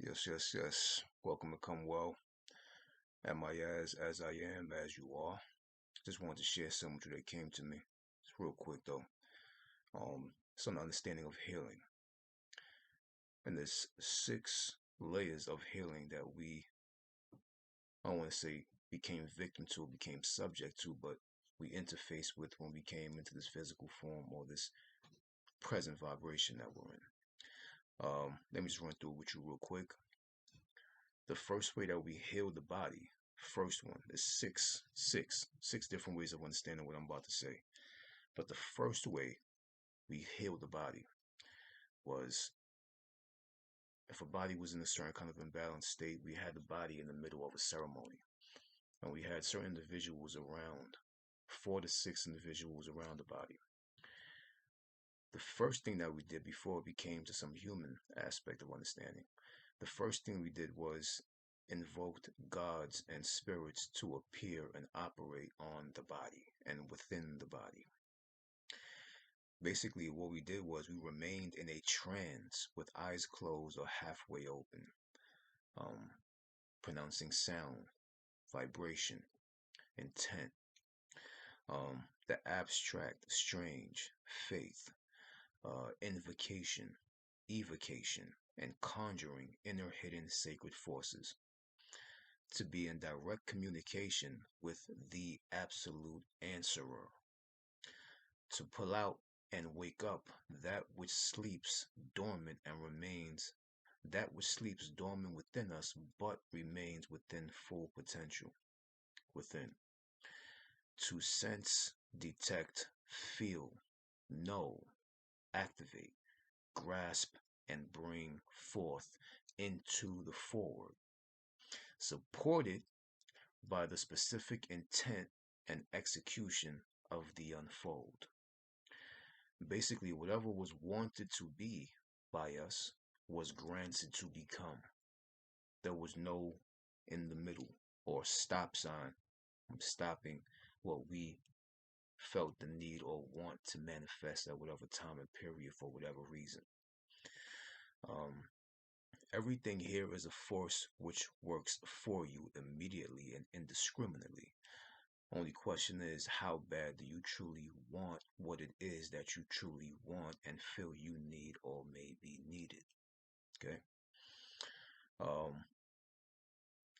Yes, yes, yes. Welcome to Come Well. Am I as I am, as you are? Just wanted to share something with you that came to me. It's real quick though. Some understanding of healing. And there's 6 layers of healing that I don't want to say became victim to, became subject to, but we interface with when we came into this physical form or this present vibration that we're in. Let me just run through it with you real quick. The first way that we heal the body, first one, there's six different ways of understanding what I'm about to say. But the first way we heal the body was if a body was in a certain kind of imbalanced state, we had the body in the middle of a ceremony. And we had certain individuals around, 4 to 6 individuals around the body. The first thing that we did before it became to some human aspect of understanding, the first thing we did was invoked gods and spirits to appear and operate on the body and within the body. Basically, what we did was we remained in a trance with eyes closed or halfway open, um, pronouncing sound, vibration, intent, the abstract, strange, faith, invocation, evocation, and conjuring inner hidden sacred forces to be in direct communication with the absolute answerer, to pull out and wake up that which sleeps dormant and remains, that which sleeps dormant within us but remains within full potential within, to sense, detect, feel, know, activate, grasp, and bring forth into the forward, supported by the specific intent and execution of the unfold. Basically, whatever was wanted to be by us was granted to become. There was no in the middle or stop sign stopping what we felt the need or want to manifest at whatever time and period for whatever reason. Um, Everything here is a force which works for you immediately and indiscriminately. Only question is, how bad do you truly want what it is that you truly want and feel you need or may be needed? Okay. Um,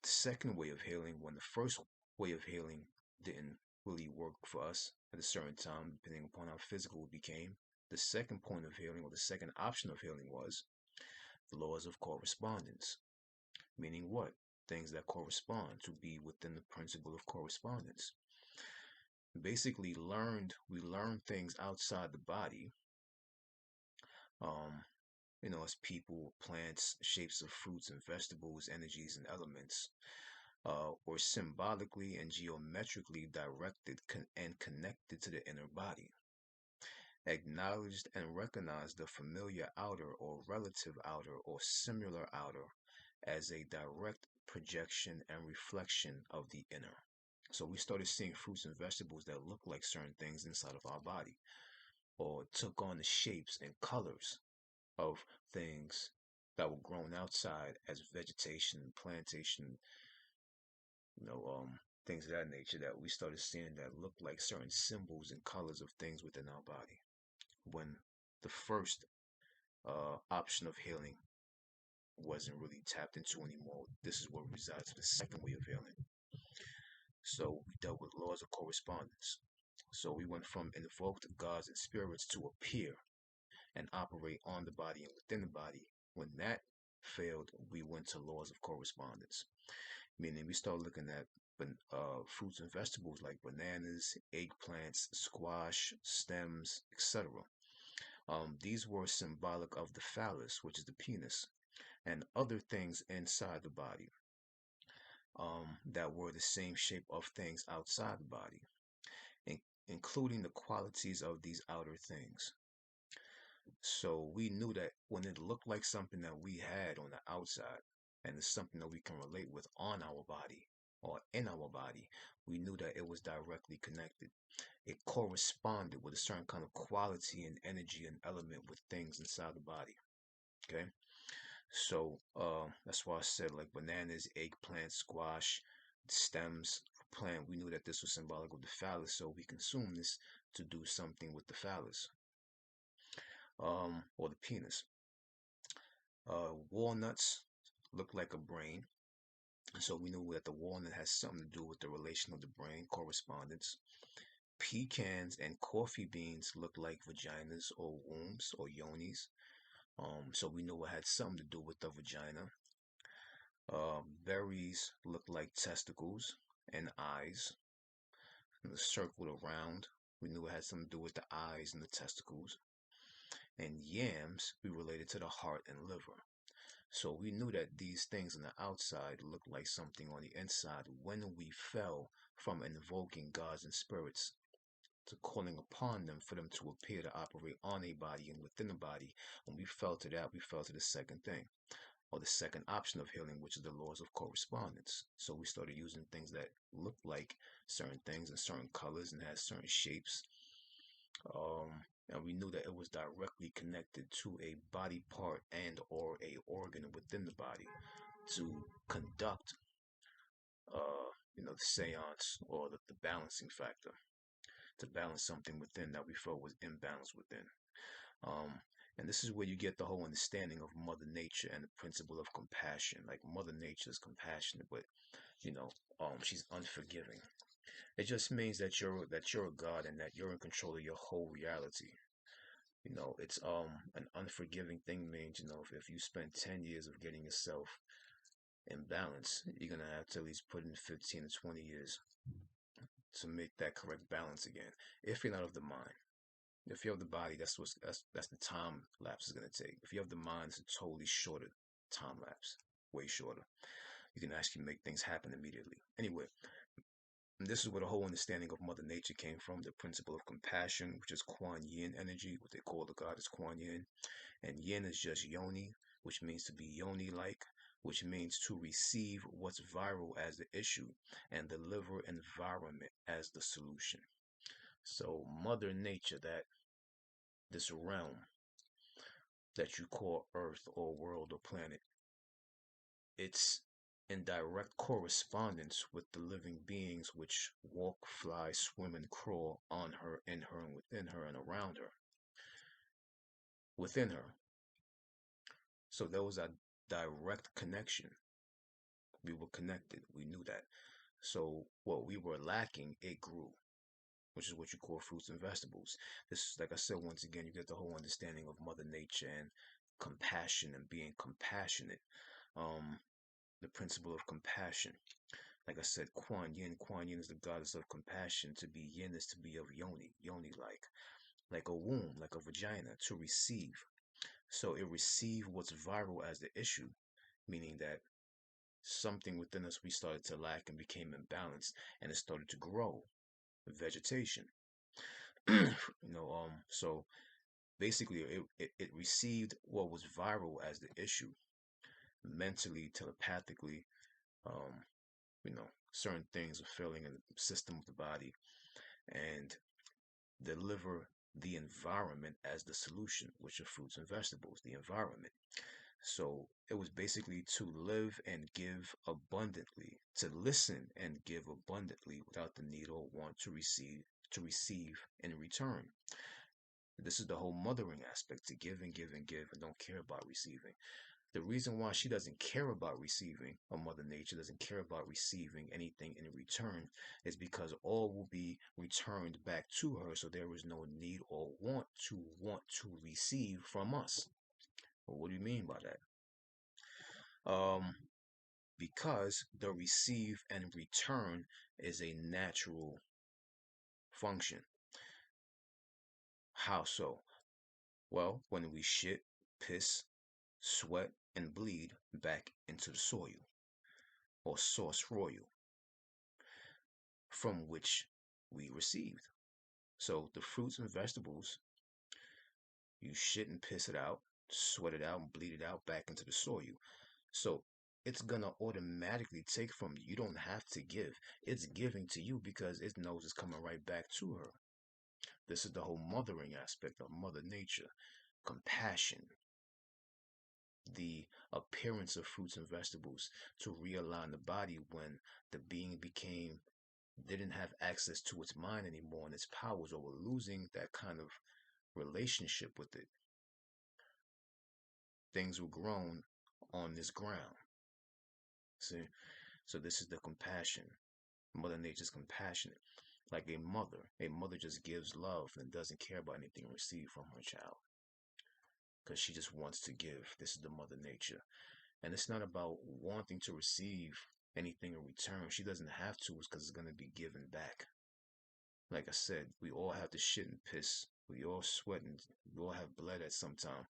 the second way of healing, when the first way of healing didn't really work for us at a certain time, depending upon how physical it became, the second point of healing or the second option of healing was the laws of correspondence. Meaning what? Things that correspond to be within the principle of correspondence. Basically, we learned things outside the body, um, as people, plants, shapes of fruits and vegetables, energies and elements, or symbolically and geometrically directed and connected to the inner body. Acknowledged and recognized the familiar outer or relative outer or similar outer as a direct projection and reflection of the inner. So we started seeing fruits and vegetables that look like certain things inside of our body, or took on the shapes and colors of things that were grown outside as vegetation, plantation, you know, um, things of that nature that we started seeing that looked like certain symbols and colors of things within our body. When the first option of healing wasn't really tapped into anymore, this is what resides in the second way of healing. So we dealt with laws of correspondence. So we went from invoked gods and spirits to appear and operate on the body and within the body. When that failed, we went to laws of correspondence, meaning we started looking at fruits and vegetables like bananas, eggplants, squash, stems, etc. These were symbolic of the phallus, which is the penis, and other things inside the body that were the same shape of things outside the body, in- including the qualities of these outer things. So we knew that when it looked like something that we had on the outside and it's something that we can relate with on our body or in our body, we knew that it was directly connected. It corresponded with a certain kind of quality and energy and element with things inside the body. Okay. So that's why I said like bananas, eggplant, squash, stems, plant. We knew that this was symbolic of the phallus, so we consume this to do something with the phallus, or the penis. Walnuts look like a brain, so we know that the walnut has something to do with the relation of the brain correspondence. Pecans and coffee beans look like vaginas or wombs or yonis. So we know it had something to do with the vagina. Berries look like testicles and eyes, and the circled around. We knew it had something to do with the eyes and the testicles. And yams, we related to the heart and liver. So we knew that these things on the outside looked like something on the inside when we fell from invoking gods and spirits to calling upon them for them to appear to operate on a body and within the body. When we fell to that, we fell to the second thing, or the second option of healing, which is the laws of correspondence. So we started using things that look like certain things in certain colors and had certain shapes. And we knew that it was directly connected to a body part and or a organ within the body to conduct, the seance or the balancing factor, to balance something within that we felt was imbalanced within. Um, and this is where you get the whole understanding of Mother Nature and the principle of compassion. Like Mother Nature is compassionate, but she's unforgiving. It just means that you're a God and that you're in control of your whole reality. It's an unforgiving thing means, if you spend 10 years of getting yourself in balance, you're gonna have to at least put in 15 to 20 years to make that correct balance again. If you're not of the mind. If you have the body, that's the time lapse is gonna take. If you have the mind, it's a totally shorter time lapse, way shorter. You can actually make things happen immediately. Anyway, and this is where the whole understanding of Mother Nature came from, the principle of compassion, which is Kuan Yin energy, what they call the god is Kuan Yin. And Yin is just Yoni, which means to be Yoni like, which means to receive what's viral as the issue and deliver environment as the solution. So, Mother Nature, this realm that you call Earth or world or planet, it's in direct correspondence with the living beings which walk, fly, swim, and crawl on her, in her, and within her, and around her, within her. So there was a direct connection. We were connected. We knew that. So what we were lacking, it grew, which is what you call fruits and vegetables. This, like I said, once again, you get the whole understanding of Mother Nature and compassion and being compassionate. Um, the principle of compassion. Like I said, Kuan Yin. Kuan Yin is the goddess of compassion. To be Yin is to be of Yoni, Yoni like a womb, like a vagina, to receive. So it received what's viral as the issue, meaning that something within us we started to lack and became imbalanced, and it started to grow, vegetation. So basically, it received what was viral as the issue, mentally, telepathically. Um, certain things are failing in the system of the body, and deliver the environment as the solution, which are fruits and vegetables, the environment. So it was basically to live and give abundantly, to listen and give abundantly without the need or want to receive in return. This is the whole mothering aspect, to give and give and give and don't care about receiving. The reason why she doesn't care about receiving, or Mother Nature doesn't care about receiving anything in return, is because all will be returned back to her, so there is no need or want to receive from us. Well, what do you mean by that? Because the receive and return is a natural function. How so? Well, when we shit, piss, sweat, and bleed back into the soil, or source royal, from which we received. So the fruits and vegetables, you shit and piss it out, sweat it out, and bleed it out back into the soil. So it's gonna automatically take from you. You don't have to give. It's giving to you because it knows it's coming right back to her. This is the whole mothering aspect of Mother Nature. Compassion. The appearance of fruits and vegetables to realign the body when the being didn't have access to its mind anymore and its powers, or were losing that kind of relationship with it. Things were grown on this ground. See? So this is the compassion. Mother Nature's compassionate. Like a mother. A mother just gives love and doesn't care about anything received from her child. Because she just wants to give. This is the Mother Nature. And it's not about wanting to receive anything in return. She doesn't have to, because it's going to be given back. Like I said, we all have to shit and piss. We all sweat and we all have blood at some time.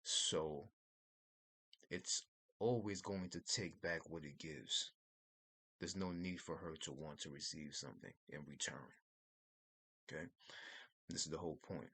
So it's always going to take back what it gives. There's no need for her to want to receive something in return. Okay? This is the whole point.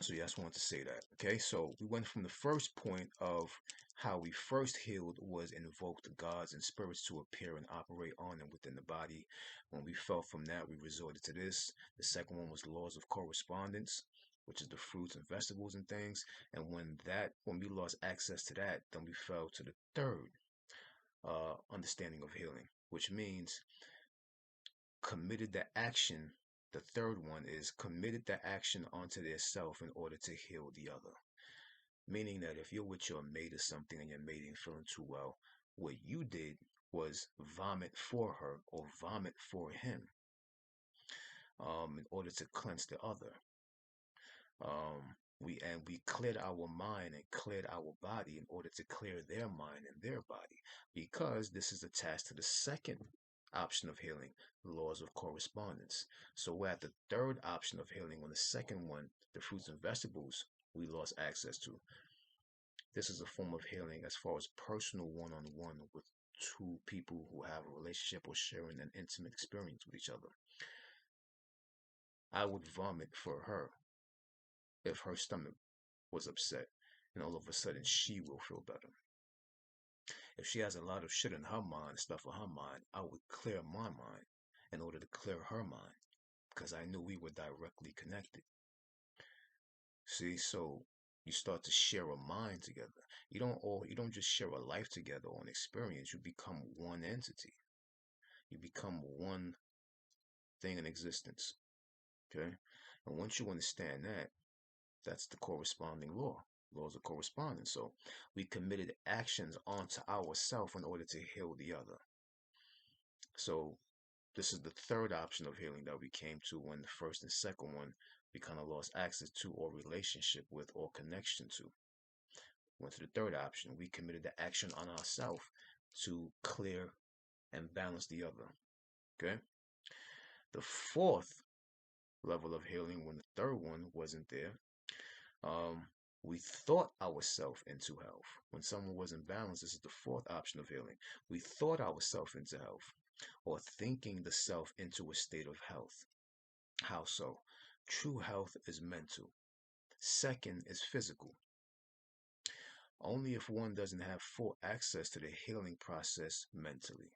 So yeah, I just wanted to say that. Okay, so we went from the first point of how we first healed was invoke the gods and spirits to appear and operate on and within the body. When we fell from that, we resorted to this. The second one was laws of correspondence, which is the fruits and vegetables and things. And when we lost access to that, then we fell to the third understanding of healing, which means committed the action. The third one is committed the action onto their self in order to heal the other. Meaning that if you're with your mate or something and your mate ain't feeling too well, what you did was vomit for her or vomit for him, in order to cleanse the other. We cleared our mind and cleared our body in order to clear their mind and their body, because this is attached to the second option of healing, the laws of correspondence. So we're at the third option of healing, on the second one, the fruits and vegetables, we lost access to. This is a form of healing as far as personal one-on-one with two people who have a relationship or sharing an intimate experience with each other. I would vomit for her if her stomach was upset, and all of a sudden she will feel better. If she has a lot of shit in her mind, stuff in her mind, I would clear my mind in order to clear her mind, because I knew we were directly connected. See, so you start to share a mind together. You don't just share a life together or an experience. You become one entity. You become one thing in existence. Okay? And once you understand that, that's the corresponding laws of correspondence. So we committed actions onto ourselves in order to heal the other. So this is the third option of healing that we came to, when the first and second one we kind of lost access to, or relationship with, or connection to. Went to the third option. We committed the action on ourselves to clear and balance the other. Okay? The fourth level of healing, when the third one wasn't there, we thought ourselves into health. When someone was in balance, this is the fourth option of healing. We thought ourselves into health, or thinking the self into a state of health. How so? True health is mental. Second is physical. Only if one doesn't have full access to the healing process mentally.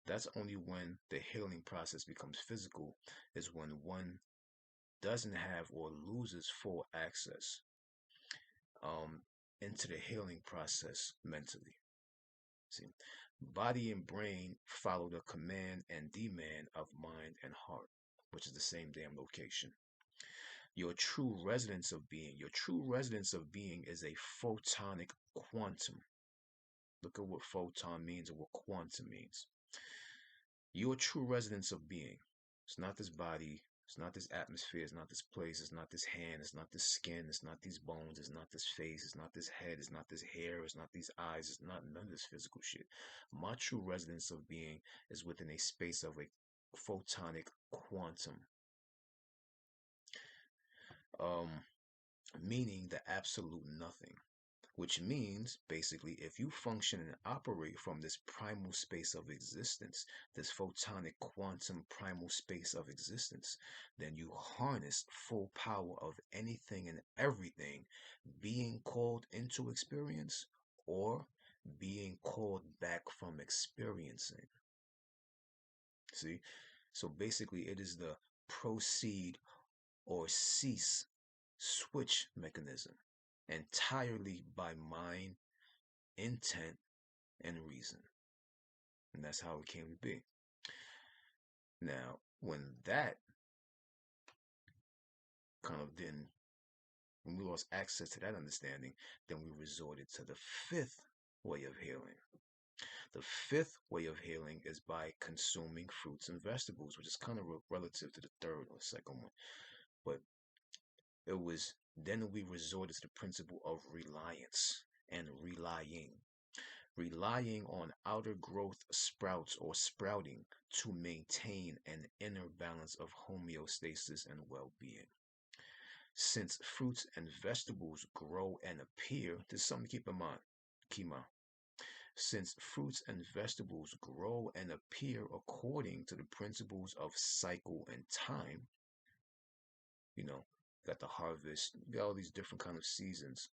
That's only when the healing process becomes physical, is when one doesn't have or loses full access into the healing process mentally. See, body and brain follow the command and demand of mind and heart, which is the same damn location. Your true residence of being is a photonic quantum. Look at what photon means and what quantum means. Your true residence of being. It's not this body, it's not this atmosphere, it's not this place, it's not this hand, it's not this skin, it's not these bones, it's not this face, it's not this head, it's not this hair, it's not these eyes, it's not none of this physical shit. My true residence of being is within a space of a photonic quantum. Meaning the absolute nothing. Which means, basically, if you function and operate from this primal space of existence, this photonic quantum primal space of existence, then you harness full power of anything and everything being called into experience, or being called back from experiencing. See? So basically, it is the proceed or cease switch mechanism. entirely by mind, intent, and reason. And that's how it came to be. Now, when that kind of didn't, when we lost access to that understanding, then we resorted to the fifth way of healing. The fifth way of healing is by consuming fruits and vegetables, which is kind of relative to the third or second one. But it was then we resorted to the principle of reliance and relying on outer growth sprouts or sprouting to maintain an inner balance of homeostasis and well being. Since fruits and vegetables grow and appear, this is something to keep in mind. Kima. Since fruits and vegetables grow and appear according to the principles of cycle and time, you know, got the harvest, you got all these different kind of seasons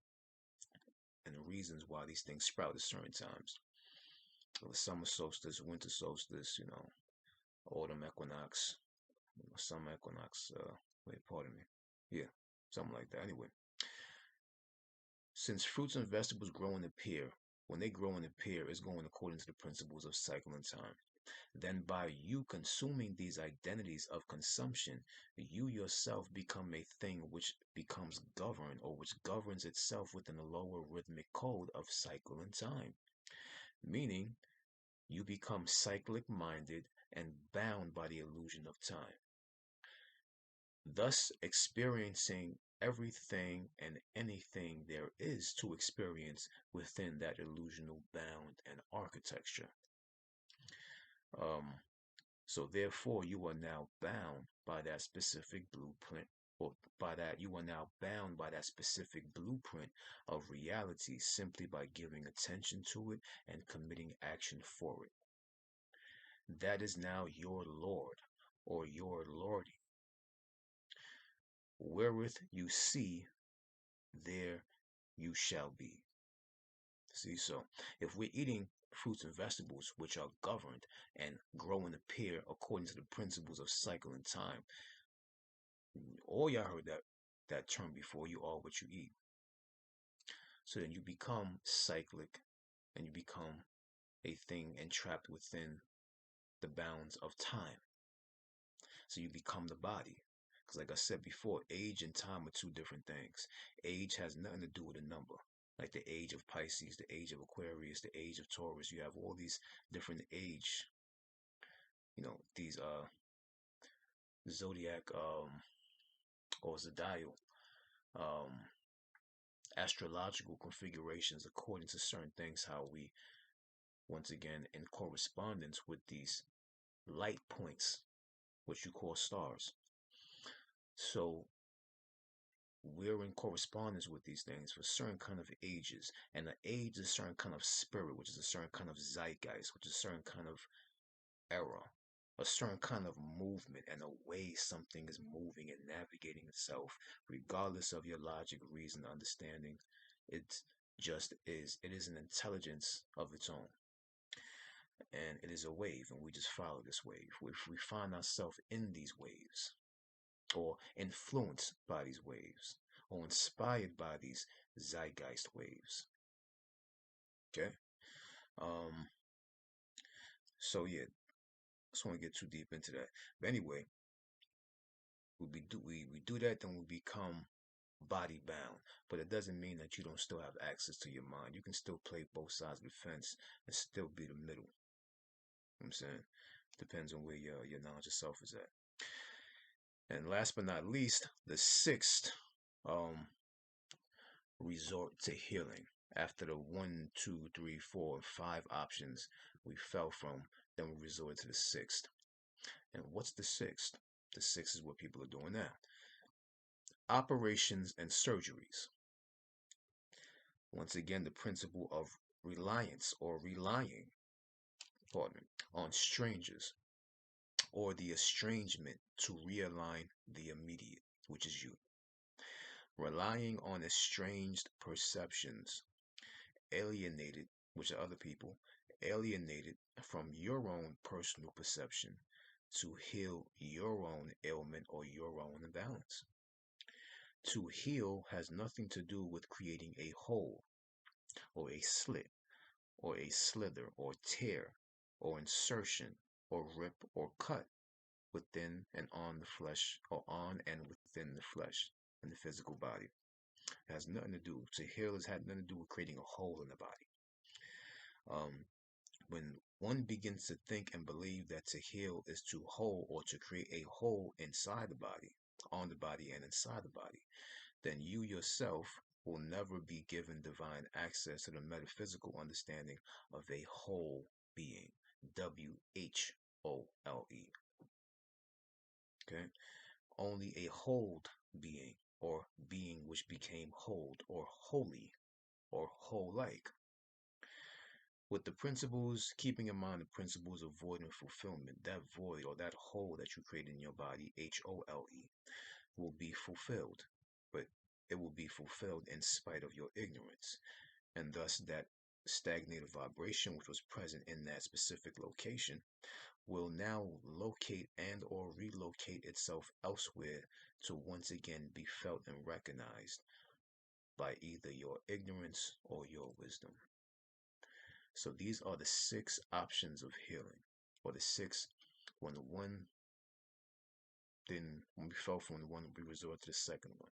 and the reasons why these things sprout at certain times. The summer solstice, winter solstice, autumn equinox, summer equinox, wait, pardon me. Yeah, something like that. Anyway, since fruits and vegetables grow and appear, when they grow and appear, it's going according to the principles of cycle and time. Then by you consuming these identities of consumption, you yourself become a thing which becomes governed or which governs itself within the lower rhythmic code of cycle and time. Meaning, you become cyclic minded and bound by the illusion of time, thus experiencing everything and anything there is to experience within that illusional bound and architecture. Um, so therefore, you are now bound by that specific blueprint, or by that you are now bound by that specific blueprint of reality simply by giving attention to it and committing action for it. That is now your Lord or your Lording. Wherewith you see, there you shall be. See, so if we're eating fruits and vegetables which are governed and grow and appear according to the principles of cycle and time, all y'all heard that term before, you are what you eat. So then you become cyclic and you become a thing entrapped within the bounds of time. So you become the body. Because like I said before, age and time are two different things. Age has nothing to do with a number. Like the age of Pisces, the age of Aquarius, the age of Taurus. You have all these different age, these zodiac or zodiacal um astrological configurations according to certain things, how we once again in correspondence with these light points, which you call stars. So we're in correspondence with these things for certain kind of ages, and the age is a certain kind of spirit, which is a certain kind of zeitgeist, which is a certain kind of era, a certain kind of movement, and a way something is moving and navigating itself, regardless of your logic, reason, understanding. It just is. It is an intelligence of its own, and it is a wave, and we just follow this wave. If we find ourselves in these waves, or influenced by these waves, or inspired by these zeitgeist waves. Okay? Um, so yeah, I just want to get too deep into that. But anyway, we do that, then we become body bound. But it doesn't mean that you don't still have access to your mind. You can still play both sides of the fence and still be the middle. You know what I'm saying? Depends on where your knowledge of self is at. And last but not least, the sixth um resort to healing. After the 1, 2, 3, 4, 5 options we fell from, then we resorted to the sixth. And what's the sixth? The sixth is what people are doing now. Operations and surgeries. Once again, the principle of reliance or relying, pardon me, on strangers or the estrangement to realign the immediate, which is you. Relying on estranged perceptions, alienated, which are other people, alienated from your own personal perception to heal your own ailment or your own imbalance. To heal has nothing to do with creating a hole or a slit or a slither or tear or insertion or rip or cut within and on the flesh or on and within the flesh and the physical body. It has nothing to do. To heal has had nothing to do with creating a hole in the body. When one begins to think and believe that to heal is to hole or to create a hole inside the body, on the body and inside the body, then you yourself will never be given divine access to the metaphysical understanding of a whole being. WHOLE. Okay? Only a whole being, or being which became whole, or holy, or whole-like. With the principles, keeping in mind the principles of void and fulfillment, that void or that hole that you create in your body, HOLE, will be fulfilled. But it will be fulfilled in spite of your ignorance. And thus that stagnated vibration which was present in that specific location will now locate and or relocate itself elsewhere to once again be felt and recognized by either your ignorance or your wisdom. So these are the 6 options of healing, or the 6. When we fell from the one, we resort to the second one.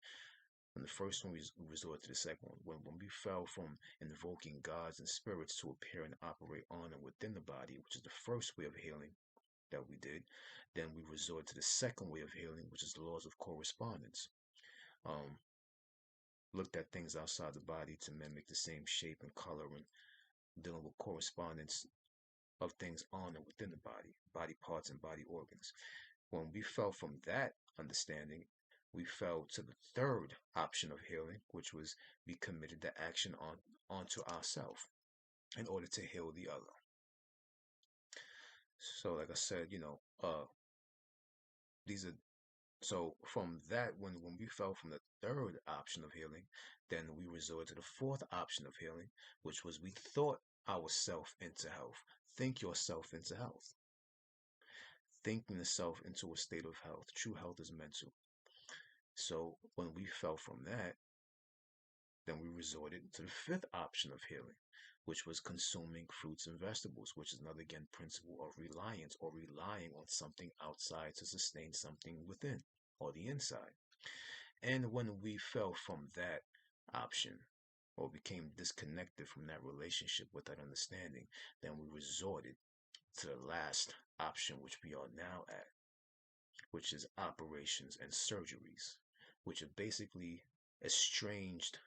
When the first one, we resort to the second one. When we fell from invoking gods and spirits to appear and operate on and within the body, which is the first way of healing that we did, then we resort to the second way of healing, which is the laws of correspondence. Looked at things outside the body to mimic the same shape and color, and dealing with correspondence of things on and within the body parts and body organs. When we fell from that understanding, we fell to the third option of healing, which was we committed the action onto ourselves in order to heal the other. So, like I said, these are so from that when we fell from the third option of healing, then we resorted to the fourth option of healing, which was we thought ourself into health. Think yourself into health. Thinking the self into a state of health. True health is mental. So when we fell from that, then we resorted to the fifth option of healing, which was consuming fruits and vegetables, which is another, again, principle of reliance or relying on something outside to sustain something within or the inside. And when we fell from that option or became disconnected from that relationship with that understanding, then we resorted to the last option, which we are now at, which is operations and surgeries, which are basically estranged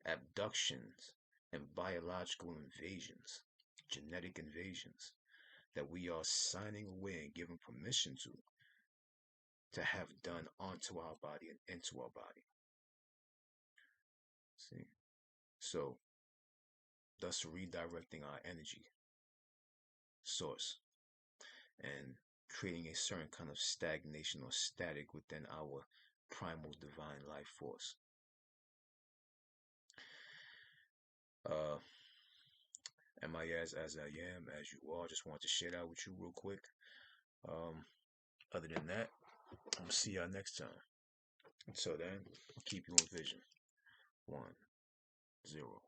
abductions and biological invasions, genetic invasions that we are signing away and giving permission to have done onto our body and into our body. See? So, thus redirecting our energy source and creating a certain kind of stagnation or static within our primal divine life force. Am I as I am, as you are? Just wanted to share that with you real quick. Other than that, I'm gonna see y'all next time. Until then, keep you in vision. 1, 0.